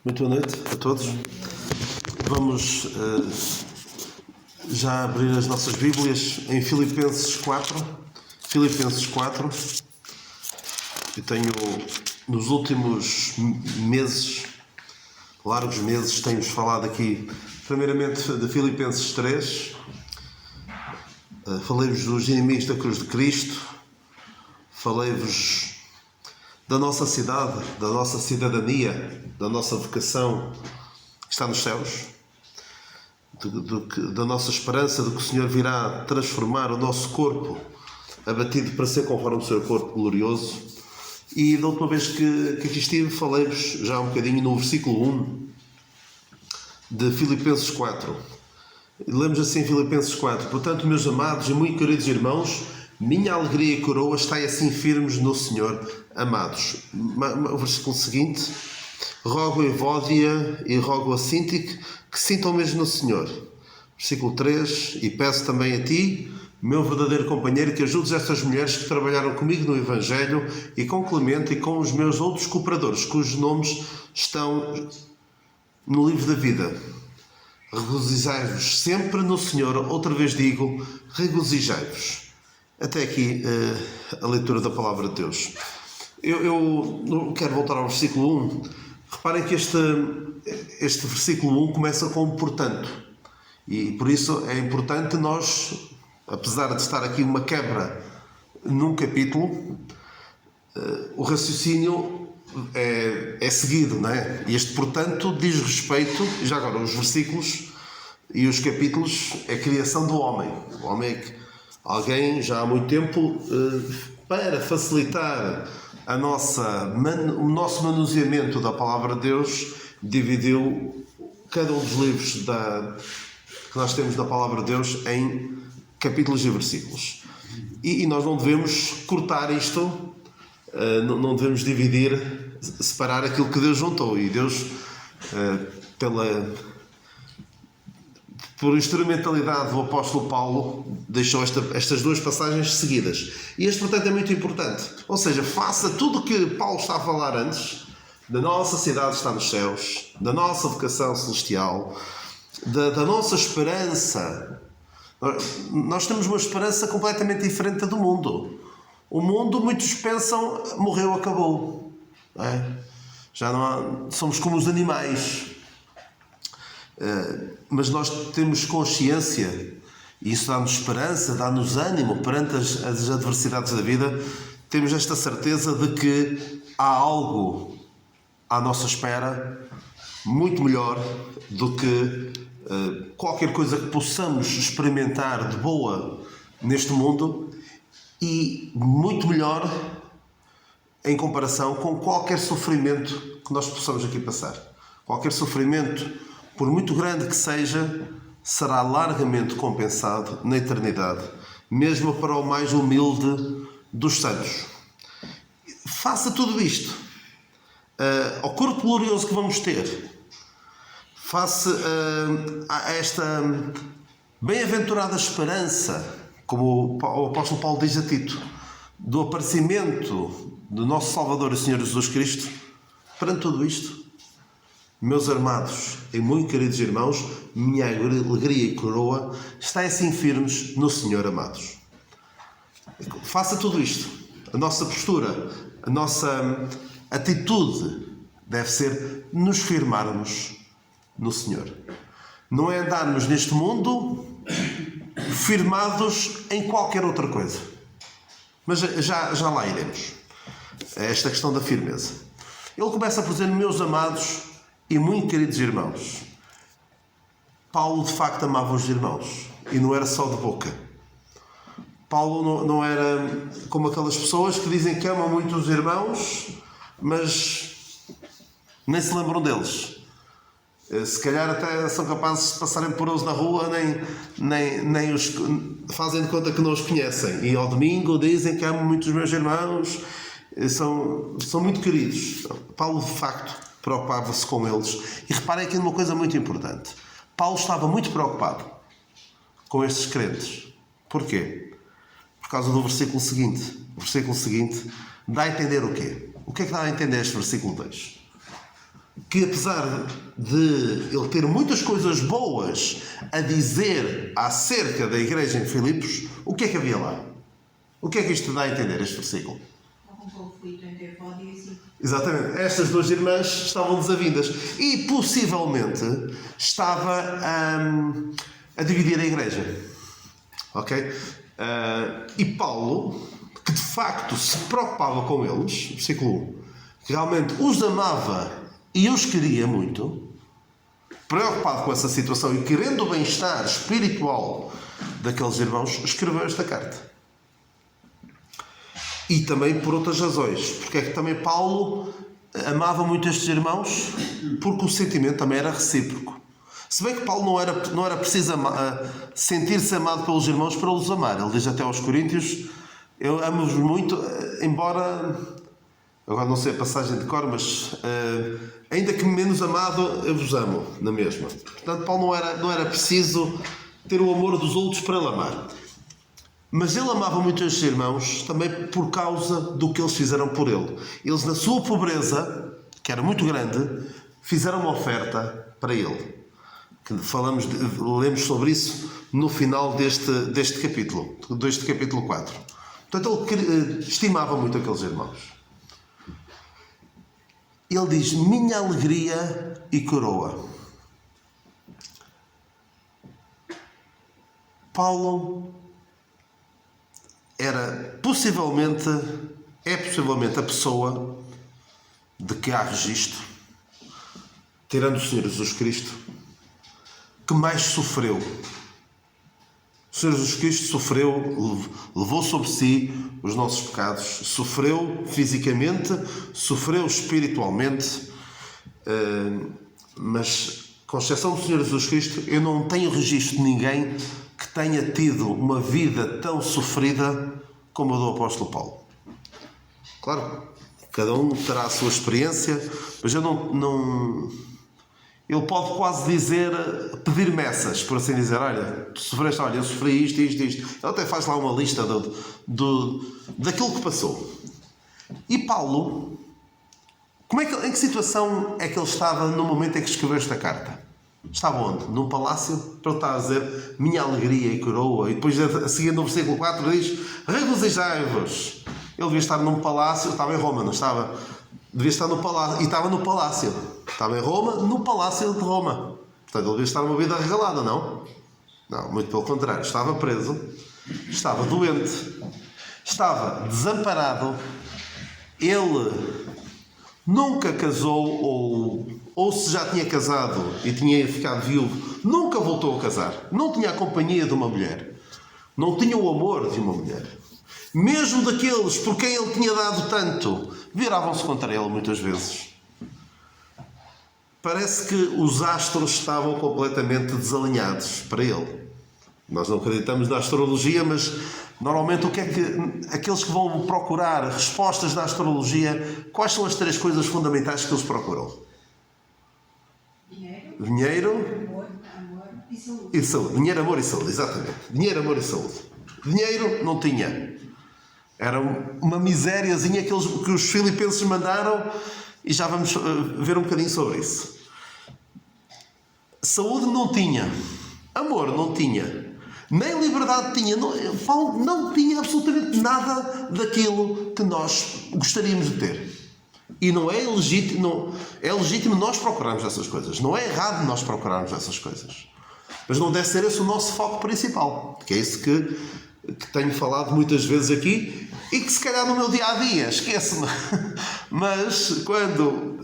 Muito boa noite a todos. Vamos já abrir as nossas Bíblias em Filipenses 4. Filipenses 4. Eu tenho, nos últimos meses, largos meses, tenho-vos falado aqui, primeiramente de Filipenses 3. Falei-vos dos inimigos da cruz de Cristo. Falei-vos da nossa cidade, da nossa cidadania, da nossa vocação que está nos céus, da nossa esperança de que o Senhor virá transformar o nosso corpo abatido para ser conforme o seu corpo glorioso. E da última vez que aqui estive, falei-vos já um bocadinho no versículo 1 de Filipenses 4. Lemos assim Filipenses 4: Portanto, meus amados e muito queridos irmãos, minha alegria e coroa, estai assim firmes no Senhor, amados. O versículo seguinte: rogo a Evódia e rogo a Síntique que sintam mesmo no Senhor. Versículo 3: e peço também a ti, meu verdadeiro companheiro, que ajudes estas mulheres que trabalharam comigo no Evangelho e com Clemente e com os meus outros cooperadores, cujos nomes estão no livro da vida. Regozijai-vos sempre no Senhor. Outra vez digo, regozijai-vos. Até aqui a leitura da palavra de Deus. Eu quero voltar ao versículo 1. Reparem que este versículo 1 começa com portanto. E por isso é importante nós, apesar de estar aqui uma quebra num capítulo, o raciocínio é seguido, não é? E este portanto diz respeito, já agora os versículos e os capítulos, é a criação do homem. O homem é que alguém já há muito tempo, para facilitar o nosso manuseamento da palavra de Deus, dividiu cada um dos livros que nós temos da palavra de Deus em capítulos e versículos. E nós não devemos cortar isto, não devemos dividir, separar aquilo que Deus juntou. E Deus, por instrumentalidade do apóstolo Paulo, deixou estas duas passagens seguidas. E este, portanto, é muito importante. Ou seja, faça tudo o que Paulo está a falar antes, da nossa cidade está nos céus, da nossa vocação celestial, da nossa esperança. Nós temos uma esperança completamente diferente do mundo. O mundo, muitos pensam, morreu, acabou. Não é? Já não há, somos como os animais. Mas nós temos consciência, e isso dá-nos esperança, dá-nos ânimo perante as adversidades da vida. Temos esta certeza de que há algo à nossa espera muito melhor do que qualquer coisa que possamos experimentar de boa neste mundo, e muito melhor em comparação com qualquer sofrimento que nós possamos aqui passar. Qualquer sofrimento, por muito grande que seja, será largamente compensado na eternidade, mesmo para o mais humilde dos santos. Faça tudo isto ao corpo glorioso que vamos ter, face a esta bem-aventurada esperança, como o apóstolo Paulo diz a Tito, do aparecimento do nosso Salvador e Senhor Jesus Cristo. Perante tudo isto, meus amados e muito queridos irmãos, minha alegria e coroa, estai assim firmes no Senhor, amados. Faça tudo isto. A nossa postura, a nossa atitude deve ser nos firmarmos no Senhor. Não é andarmos neste mundo firmados em qualquer outra coisa. Mas já lá iremos. É esta questão da firmeza. Ele começa por dizer, meus amados e muito queridos irmãos. Paulo de facto amava os irmãos, e não era só de boca. Paulo não era como aquelas pessoas que dizem que amam muito os irmãos, mas nem se lembram deles. Se calhar até são capazes de passarem por eles na rua, nem os fazem de conta que não os conhecem. E ao domingo dizem que amam muito os meus irmãos, são muito queridos. Paulo de facto preocupava-se com eles. E reparem aqui numa coisa muito importante. Paulo estava muito preocupado com estes crentes. Porquê? Por causa do versículo seguinte. O versículo seguinte dá a entender o quê? O que é que dá a entender este versículo 2? que apesar de ele ter muitas coisas boas a dizer acerca da igreja em Filipos, o que é que havia lá? O que é que isto dá a entender, este versículo? Exatamente. Estas duas irmãs estavam desavindas e possivelmente estava a dividir a igreja. Ok? E Paulo, que de facto se preocupava com eles, versículo 1, que realmente os amava e os queria muito, preocupado com essa situação e querendo o bem-estar espiritual daqueles irmãos, escreveu esta carta. E também por outras razões. Porque é que também Paulo amava muito estes irmãos? Porque o sentimento também era recíproco. Se bem que Paulo não era preciso sentir-se amado pelos irmãos para os amar. Ele diz até aos Coríntios: eu amo-vos muito, embora... Agora não sei a passagem de cor, mas... ainda que menos amado, eu vos amo, na mesma. Portanto, Paulo não era preciso ter o amor dos outros para ele amar. Mas ele amava muito estes irmãos também por causa do que eles fizeram por ele. Eles, na sua pobreza, que era muito grande, fizeram uma oferta para ele. Lemos sobre isso no final deste capítulo 4. Portanto, ele estimava muito aqueles irmãos. Ele diz: minha alegria e coroa. Paulo é possivelmente a pessoa de que há registro, tirando o Senhor Jesus Cristo, que mais sofreu. O Senhor Jesus Cristo sofreu, levou sobre si os nossos pecados, sofreu fisicamente, sofreu espiritualmente, mas com exceção do Senhor Jesus Cristo, eu não tenho registro de ninguém que tenha tido uma vida tão sofrida como a do apóstolo Paulo. Claro, cada um terá a sua experiência, mas eu não... Ele pode quase dizer, pedir meças, por assim dizer: olha, tu sofreste, olha, eu sofri isto. Ele até faz lá uma lista daquilo que passou. E Paulo, em que situação é que ele estava no momento em que escreveu esta carta? Estava onde? Num palácio? Para ele estar a dizer minha alegria e coroa. E depois, a seguir no versículo 4, diz: regozijai-vos. Ele devia estar num palácio, estava em Roma, não estava? Devia estar no palácio, e estava no palácio. Estava em Roma, no palácio de Roma. Portanto, ele devia estar numa vida regalada, não? Não, muito pelo contrário. Estava preso, estava doente, estava desamparado. Ele nunca casou, ou se já tinha casado e tinha ficado viúvo, nunca voltou a casar. Não tinha a companhia de uma mulher. Não tinha o amor de uma mulher. Mesmo daqueles por quem ele tinha dado tanto, viravam-se contra ele muitas vezes. Parece que os astros estavam completamente desalinhados para ele. Nós não acreditamos na astrologia, mas normalmente o que é que aqueles que vão procurar respostas da astrologia, quais são as 3 coisas fundamentais que eles procuram? Dinheiro, amor e saúde. Dinheiro, amor e saúde, exatamente. Dinheiro, amor e saúde. Dinheiro não tinha. Era uma misériazinha que os filipenses mandaram, e já vamos ver um bocadinho sobre isso. Saúde não tinha. Amor não tinha. Nem liberdade tinha. Não tinha absolutamente nada daquilo que nós gostaríamos de ter. E não é legítimo. É legítimo nós procurarmos essas coisas. Não é errado nós procurarmos essas coisas. Mas não deve ser esse o nosso foco principal. Que é isso que tenho falado muitas vezes aqui e que se calhar no meu dia-a-dia esqueço-me. Mas quando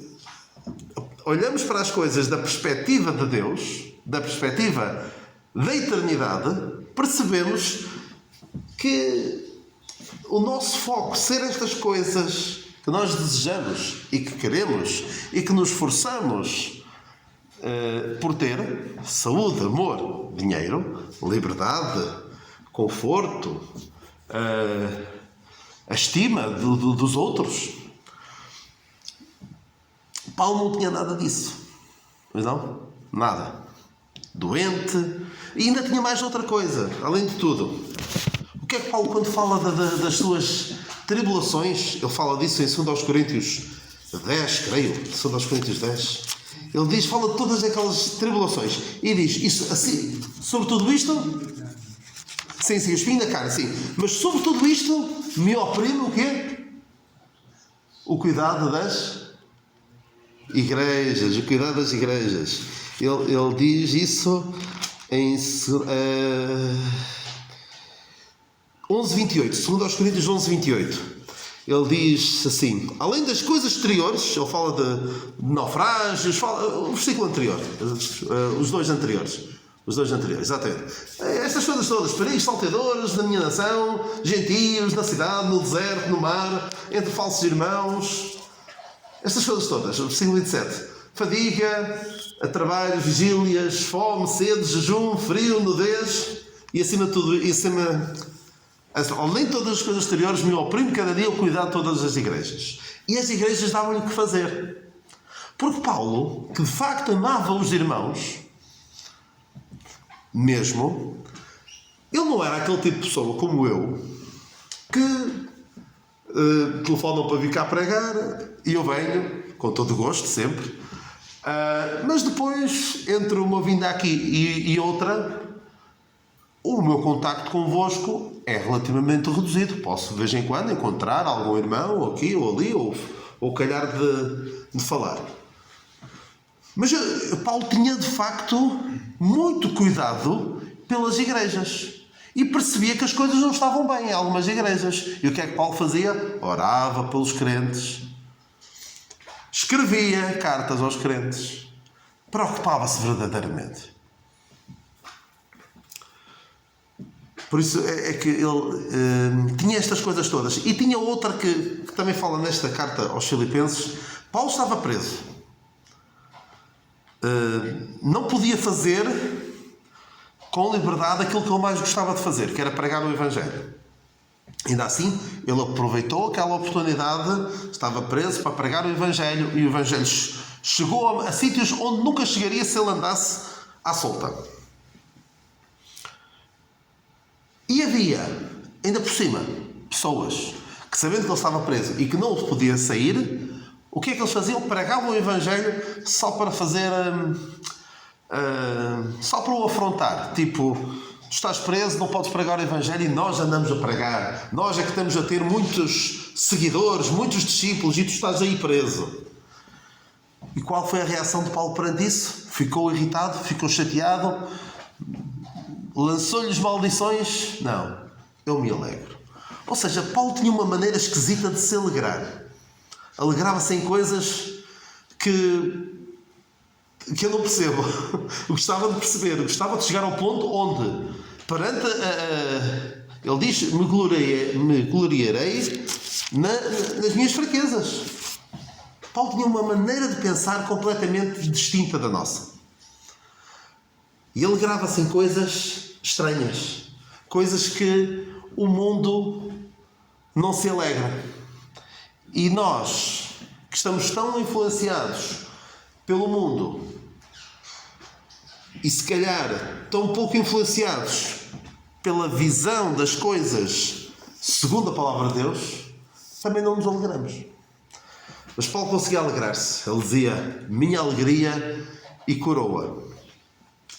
olhamos para as coisas da perspectiva de Deus, da perspectiva da eternidade, percebemos que o nosso foco ser estas coisas que nós desejamos e que queremos e que nos esforçamos por ter: saúde, amor, dinheiro, liberdade, conforto, a estima dos outros. Paulo não tinha nada disso. Pois não? Nada. Doente. E ainda tinha mais outra coisa, além de tudo. O que é que Paulo, quando fala das suas tribulações, ele fala disso em 2 Coríntios 10, creio. 2 Coríntios 10. Ele diz, fala de todas aquelas tribulações. E diz, isso, assim, sobre tudo isto... Sim, o espinho da carne, sim. Mas sobre tudo isto, me oprime o quê? O cuidado das igrejas. O cuidado das igrejas. Ele diz isso em 11:28. 2 Coríntios 11:28. Ele diz assim, além das coisas exteriores, ele fala de naufrágios, o versículo anterior, os dois anteriores, exatamente. Estas coisas todas, perigos salteadores na minha nação, gentios, na cidade, no deserto, no mar, entre falsos irmãos, estas coisas todas, o versículo 27. Fadiga, trabalho, vigílias, fome, sede, jejum, frio, nudez, e acima de tudo, além de todas as coisas exteriores, me oprime cada dia o cuidado de todas as igrejas. E as igrejas davam-lhe o que fazer. Porque Paulo, que de facto amava os irmãos, mesmo, ele não era aquele tipo de pessoa como eu, que telefonam para vir cá pregar, e eu venho, com todo o gosto, sempre. Mas depois, entre uma vinda aqui e outra, o meu contacto convosco é relativamente reduzido. Posso de vez em quando encontrar algum irmão aqui ou ali, ou calhar de falar. Mas Paulo tinha de facto muito cuidado pelas igrejas. E percebia que as coisas não estavam bem em algumas igrejas. E o que é que Paulo fazia? Orava pelos crentes. Escrevia cartas aos crentes. Preocupava-se verdadeiramente. Por isso é que ele tinha estas coisas todas. E tinha outra que também fala nesta carta aos Filipenses. Paulo estava preso. Não podia fazer com liberdade aquilo que ele mais gostava de fazer, que era pregar o Evangelho. Ainda assim, ele aproveitou aquela oportunidade, estava preso para pregar o Evangelho, e o Evangelho chegou a sítios onde nunca chegaria se ele andasse à solta. E havia, ainda por cima, pessoas que, sabendo que ele estava preso e que não podia sair, o que é que eles faziam? Pregavam o Evangelho só para fazer... só para o afrontar. Tipo, tu estás preso, não podes pregar o Evangelho, e nós andamos a pregar. Nós é que estamos a ter muitos seguidores, muitos discípulos, e tu estás aí preso. E qual foi a reação de Paulo perante isso? Ficou irritado? Ficou chateado? Lançou-lhes maldições? Não. Eu me alegro. Ou seja, Paulo tinha uma maneira esquisita de se alegrar. Alegrava-se em coisas que eu não percebo. Eu gostava de perceber. Eu gostava de chegar ao ponto onde, perante ele diz, me gloriarei nas minhas fraquezas. Paulo tinha uma maneira de pensar completamente distinta da nossa. E alegrava-se em coisas estranhas. Coisas que o mundo não se alegra. E nós, que estamos tão influenciados pelo mundo, e se calhar tão pouco influenciados pela visão das coisas segundo a palavra de Deus, também não nos alegramos. Mas Paulo conseguia alegrar-se. Ele dizia, minha alegria e coroa.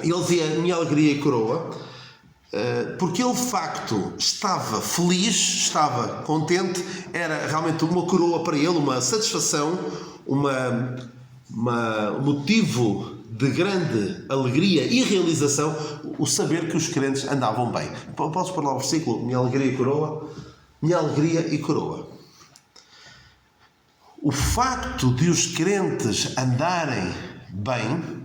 E ele dizia, minha alegria e coroa, porque ele de facto estava feliz, estava contente, era realmente uma coroa para ele, uma satisfação, um motivo de grande alegria e realização, o saber que os crentes andavam bem. Podes pôr lá o versículo, minha alegria e coroa? Minha alegria e coroa. O facto de os crentes andarem bem,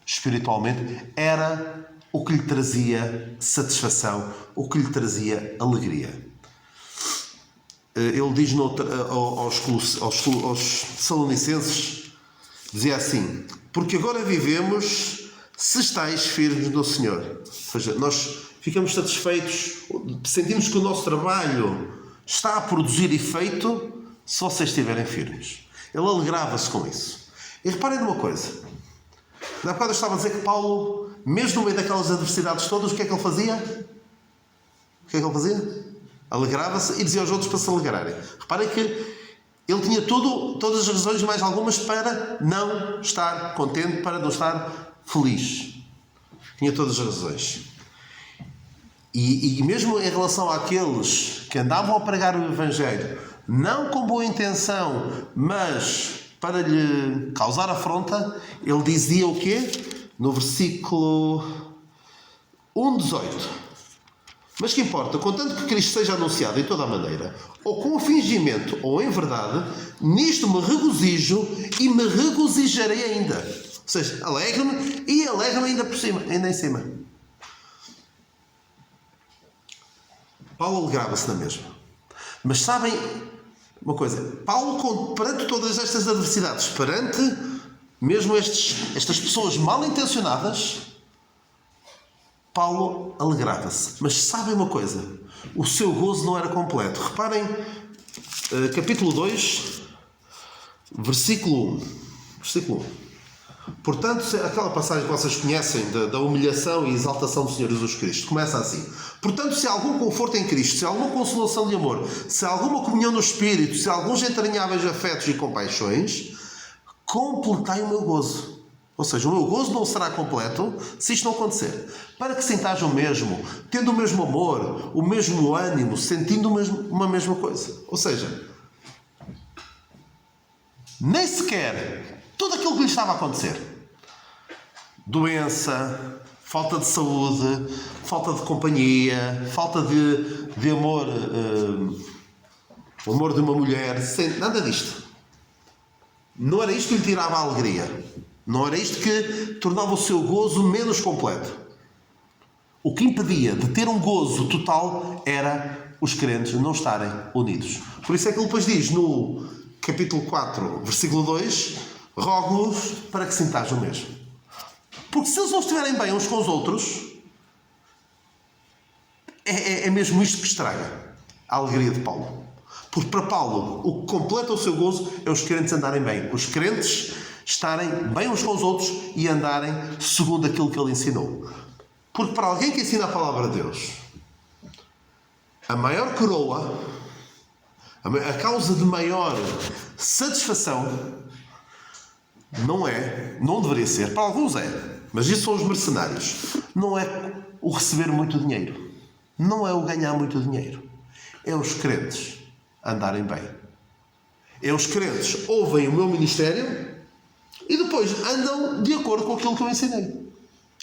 espiritualmente, era o que lhe trazia satisfação, o que lhe trazia alegria. Ele diz aos Salonicenses, dizia assim, porque agora vivemos se estáis firmes no Senhor. Ou seja, nós ficamos satisfeitos, sentimos que o nosso trabalho está a produzir efeito se vocês estiverem firmes. Ele alegrava-se com isso. E reparem numa coisa. Na bocado eu estava a dizer que Paulo, mesmo no meio daquelas adversidades todas, o que é que ele fazia? O que é que ele fazia? Alegrava-se e dizia aos outros para se alegrarem. Reparem que Ele tinha todas as razões, mais algumas, para não estar contente, para não estar feliz. Tinha todas as razões. E mesmo em relação àqueles que andavam a pregar o Evangelho, não com boa intenção, mas para lhe causar afronta, ele dizia o quê? No versículo 1:18. Mas que importa, contanto que Cristo seja anunciado em toda a maneira, ou com fingimento ou em verdade, nisto me regozijo e me regozijarei ainda. Ou seja, alegro-me e alegro-me ainda por cima, ainda em cima. Paulo alegrava-se na mesma. Mas sabem uma coisa? Paulo, perante todas estas adversidades, perante mesmo estas pessoas mal intencionadas, Paulo alegrava-se. Mas sabem uma coisa? O seu gozo não era completo. Reparem, capítulo 2, versículo 1. Versículo 1. Portanto, aquela passagem que vocês conhecem da humilhação e exaltação do Senhor Jesus Cristo, começa assim. Portanto, se há algum conforto em Cristo, se há alguma consolação de amor, se há alguma comunhão no Espírito, se há alguns entranháveis afetos e compaixões, completai o meu gozo. Ou seja, o meu gozo não será completo se isto não acontecer. Para que sintais o mesmo, tendo o mesmo amor, o mesmo ânimo, sentindo uma mesma coisa. Ou seja, nem sequer tudo aquilo que lhe estava a acontecer. Doença, falta de saúde, falta de companhia, falta de amor, o amor de uma mulher, nada disto. Não era isto que lhe tirava a alegria. Não era isto que tornava o seu gozo menos completo. O que impedia de ter um gozo total era os crentes não estarem unidos. Por isso é que ele depois diz no capítulo 4, versículo 2, rogo-vos para que sintais o mesmo. Porque se eles não estiverem bem uns com os outros, é mesmo isto que estraga a alegria de Paulo. Porque para Paulo, o que completa o seu gozo é os crentes andarem bem. Os crentes estarem bem uns com os outros e andarem segundo aquilo que ele ensinou. Porque para alguém que ensina a palavra de Deus, a maior coroa, a causa de maior satisfação, não deveria ser, para alguns é, mas isso são os mercenários, não é o receber muito dinheiro, não é o ganhar muito dinheiro, é os crentes andarem bem. É os crentes ouvem o meu ministério e depois andam de acordo com aquilo que eu ensinei,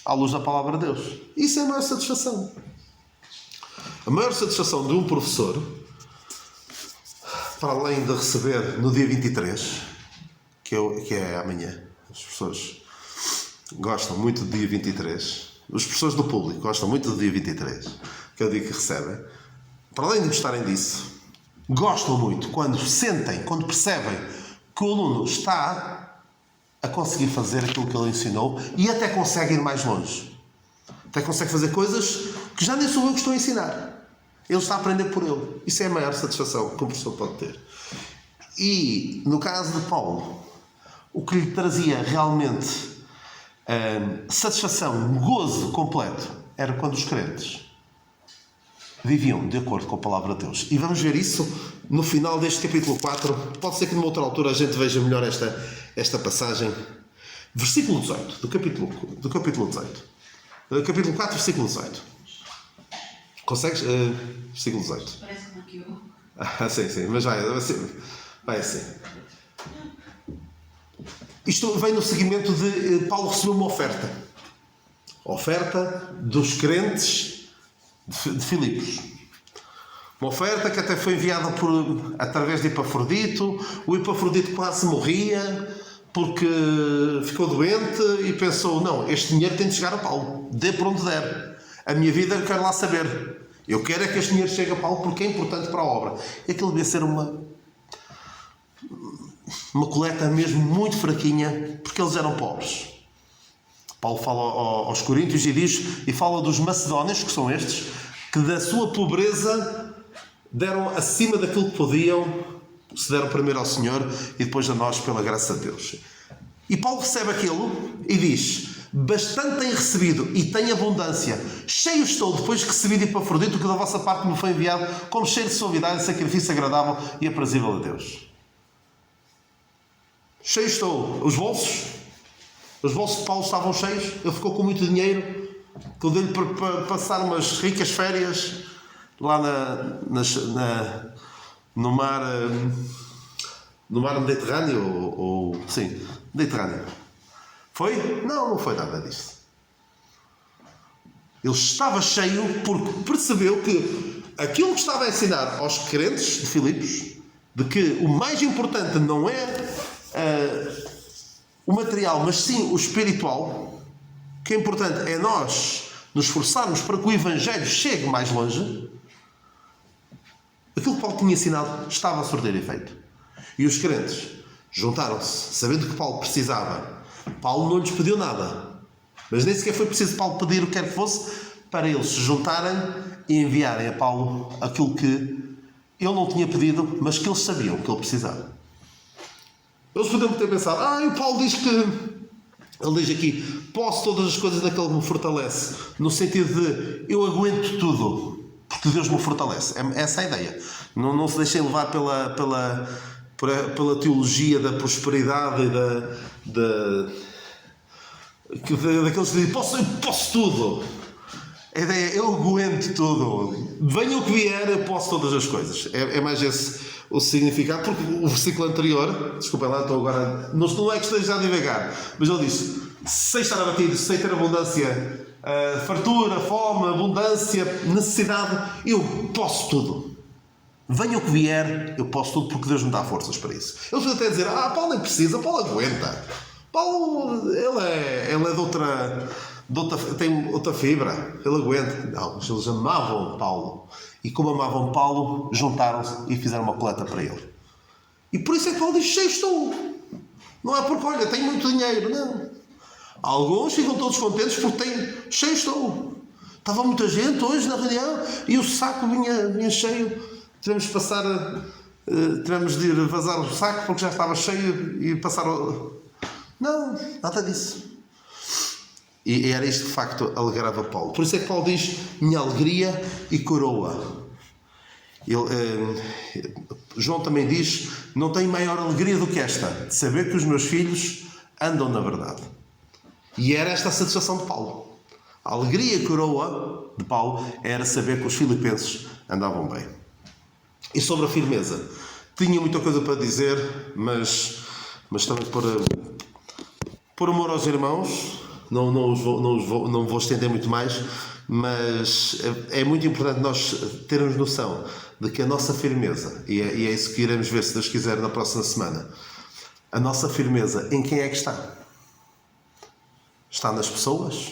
à luz da palavra de Deus. Isso é a maior satisfação. A maior satisfação de um professor, para além de receber no dia 23, que é amanhã, as pessoas gostam muito do dia 23, os professores do público gostam muito do dia 23, que é o dia que recebem, para além de gostarem disso, gostam muito quando percebem que o aluno está a conseguir fazer aquilo que ele ensinou e até consegue ir mais longe. Até consegue fazer coisas que já nem sou eu que estou a ensinar. Ele está a aprender por ele. Isso é a maior satisfação que um professor pode ter. E, no caso de Paulo, o que lhe trazia realmente satisfação, gozo completo, era quando os crentes viviam de acordo com a palavra de Deus. E vamos ver isso no final deste capítulo 4. Pode ser que numa outra altura a gente veja melhor esta passagem. Versículo 18, do capítulo 18. Capítulo 4, versículo 18. Consegues? Versículo 18. Parece que bloqueou. Sim, mas vai assim. Isto vem no seguimento de Paulo recebeu uma oferta. Oferta dos crentes de Filipos. Uma oferta que até foi enviada através de Epafrodito. O Epafrodito quase morria porque ficou doente e pensou, não, este dinheiro tem de chegar a Paulo. Dê por onde der. A minha vida eu quero lá saber. Eu quero é que este dinheiro chegue a Paulo porque é importante para a obra. E aquilo devia ser uma coleta mesmo muito fraquinha, porque eles eram pobres. Paulo fala aos Coríntios e fala dos macedónios, que são estes, que da sua pobreza deram acima daquilo que podiam, se deram primeiro ao Senhor e depois a nós pela graça de Deus. E Paulo recebe aquilo e diz, bastante tenho recebido e tenho abundância, cheio estou depois de recebi de Epafrodito, que da vossa parte me foi enviado como cheiro de suavidade e sacrifício agradável e aprazível a Deus. Cheio estou. Os bolsos de Paulo estavam cheios. Ele ficou com muito dinheiro. Que deu-lhe para passar umas ricas férias lá no mar Mediterrâneo. Sim, Mediterrâneo. Foi? Não foi nada disso. Ele estava cheio porque percebeu que aquilo que estava a ensinar aos crentes de Filipos, de que o mais importante não é o material, mas sim o espiritual, que é importante é nós nos esforçarmos para que o Evangelho chegue mais longe. Aquilo que Paulo tinha ensinado estava a surtir efeito. E os crentes juntaram-se, sabendo que Paulo precisava. Paulo não lhes pediu nada. Mas nem sequer foi preciso Paulo pedir o que quer que fosse para eles se juntarem e enviarem a Paulo aquilo que ele não tinha pedido, mas que eles sabiam que ele precisava. Eles podiam ter pensado, o Paulo diz que... Ele diz aqui, posso todas as coisas daquele que me fortalece. No sentido de, eu aguento tudo, porque Deus me fortalece. Essa é a ideia. Não se deixem levar pela teologia da prosperidade e daqueles que dizem, posso tudo. A ideia é, eu aguento tudo. Venha o que vier, eu posso todas as coisas. É mais esse o significado, porque o versículo anterior, desculpem lá, estou agora, não é que esteja a divagar, mas ele disse, sem estar abatido, sem ter abundância, fartura, fome, abundância, necessidade, eu posso tudo. Venha o que vier, eu posso tudo, porque Deus me dá forças para isso. Eles podem até dizer, Paulo nem precisa, Paulo aguenta. Paulo, ele é tem outra fibra, ele aguenta. Não, mas eles amavam Paulo. E como amavam Paulo, juntaram-se e fizeram uma coleta para ele. E por isso é que Paulo diz, cheio estou. Não é porque, olha, tenho muito dinheiro, não. Alguns ficam todos contentes porque têm, cheio estou. Estava muita gente hoje na reunião e o saco vinha cheio. Tivemos de ir vazar o saco porque já estava cheio e passar o... Não, nada disso. E era isto que de facto alegrava Paulo. Por isso é que Paulo diz, minha alegria e coroa. João também diz, não tenho maior alegria do que esta, de saber que os meus filhos andam na verdade. E era esta a satisfação de Paulo. A alegria e coroa de Paulo era saber que os filipenses andavam bem. E sobre a firmeza, tinha muita coisa para dizer, mas também por amor aos irmãos, não vou estender muito mais, mas é muito importante nós termos noção de que a nossa firmeza, e é isso que iremos ver, se Deus quiser, na próxima semana, a nossa firmeza em quem é que está? Está nas pessoas?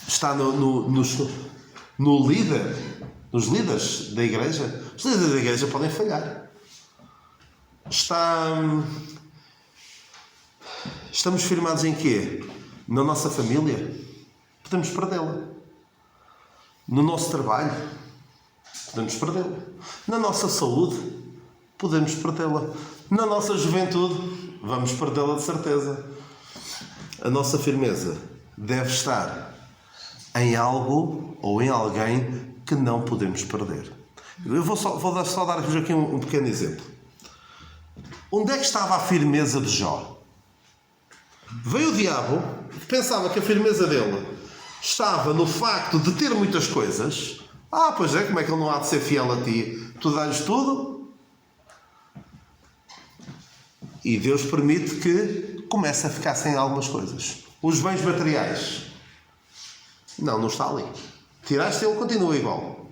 Está no líder? Nos líderes da igreja? Os líderes da igreja podem falhar. Estamos firmados em quê? Na nossa família? Podemos perdê-la. No nosso trabalho? Podemos perdê-la. Na nossa saúde? Podemos perdê-la. Na nossa juventude? Vamos perdê-la de certeza. A nossa firmeza deve estar em algo ou em alguém que não podemos perder. Eu vou só dar-vos aqui um pequeno exemplo. Onde é que estava a firmeza de Jó? Veio o diabo, que pensava que a firmeza dele estava no facto de ter muitas coisas. Pois é, como é que ele não há de ser fiel a ti? Tu dás tudo? E Deus permite que comece a ficar sem algumas coisas. Os bens materiais. Não está ali. Tiraste, ele continua igual.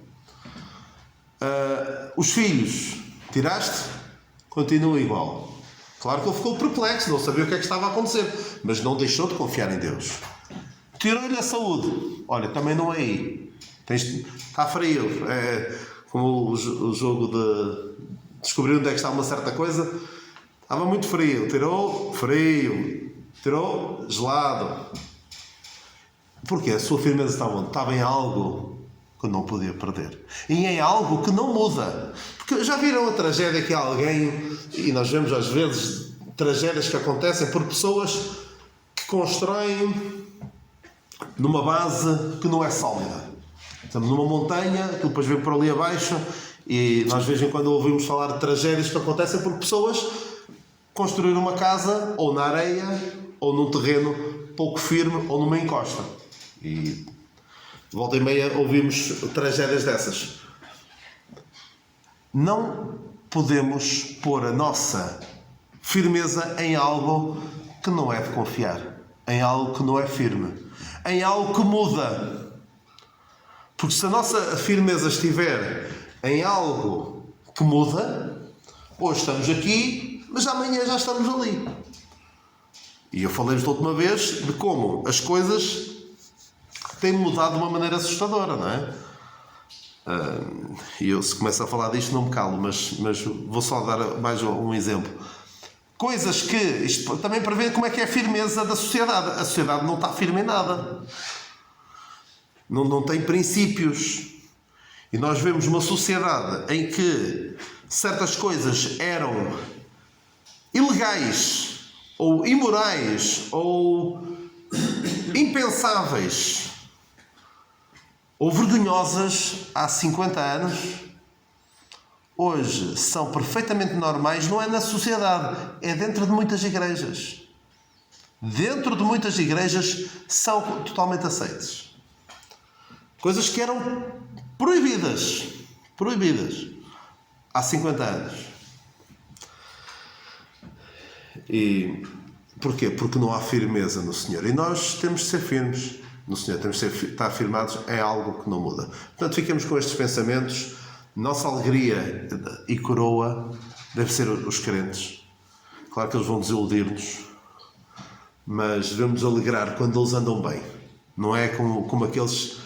Os filhos. Tiraste, continua igual. Claro que ele ficou perplexo, não sabia o que é que estava a acontecer, mas não deixou de confiar em Deus. Tirou-lhe a saúde. Olha, também não é aí. Está frio. É como o jogo de descobrir onde é que está uma certa coisa. Estava muito frio. Tirou, frio. Tirou, gelado. Porque a sua firmeza estava onde? Estava em algo que não podia perder. E em algo que não muda. Porque já viram a tragédia que alguém... E nós vemos às vezes tragédias que acontecem por pessoas que constroem numa base que não é sólida. Estamos numa montanha, que depois vem por ali abaixo E nós de vez em quando ouvimos falar de tragédias que acontecem porque pessoas construíram uma casa ou na areia ou num terreno pouco firme ou numa encosta. E volta e meia ouvimos tragédias dessas. Não podemos pôr a nossa firmeza em algo que não é de confiar, em algo que não é firme, em algo que muda. Porque se a nossa firmeza estiver em algo que muda, hoje estamos aqui, mas amanhã já estamos ali. E eu falei-vos da última vez de como as coisas têm mudado de uma maneira assustadora, não é? E eu, se começo a falar disto, não me calo, mas vou só dar mais um exemplo. Coisas que, isto também para ver como é que é a firmeza da sociedade. A sociedade não está firme em nada. Não tem princípios. E nós vemos uma sociedade em que certas coisas eram ilegais, ou imorais, ou impensáveis, ou vergonhosas há 50 anos, hoje são perfeitamente normais, não é na sociedade, é dentro de muitas igrejas. Dentro de muitas igrejas são totalmente aceites. Coisas que eram proibidas há 50 anos. E porquê? Porque não há firmeza no Senhor. E nós temos de ser firmes no Senhor. Temos de estar firmados em algo que não muda. Portanto, fiquemos com estes pensamentos. Nossa alegria e coroa deve ser os crentes. Claro que eles vão desiludir-nos, mas devemos nos alegrar quando eles andam bem. Não é como aqueles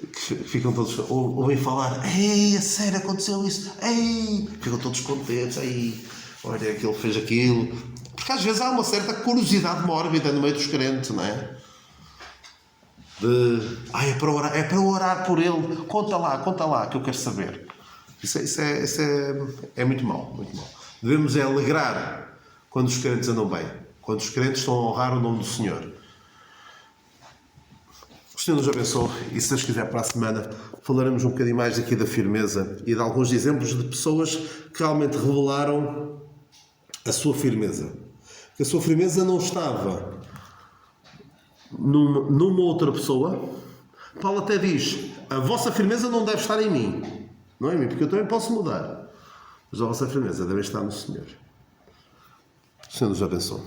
que ficam todos... Ouvem falar, ei, a sério, aconteceu isso, ei, ficam todos contentes, ei, olha, aquele fez aquilo. Porque às vezes há uma certa curiosidade mórbida no meio dos crentes, não é? É para orar por ele, conta lá, que eu quero saber. Isso é muito mau, muito mau. Devemos alegrar quando os crentes andam bem, quando os crentes estão a honrar o nome do Senhor. O Senhor nos abençoe e, se Deus quiser, para a semana falaremos um bocadinho mais aqui da firmeza e de alguns exemplos de pessoas que realmente revelaram a sua firmeza. Que a sua firmeza não estava numa outra pessoa. Paulo até diz, a vossa firmeza não deve estar em mim. Não é em mim, porque eu também posso mudar. Mas a vossa firmeza deve estar no Senhor. O Senhor nos abençoe.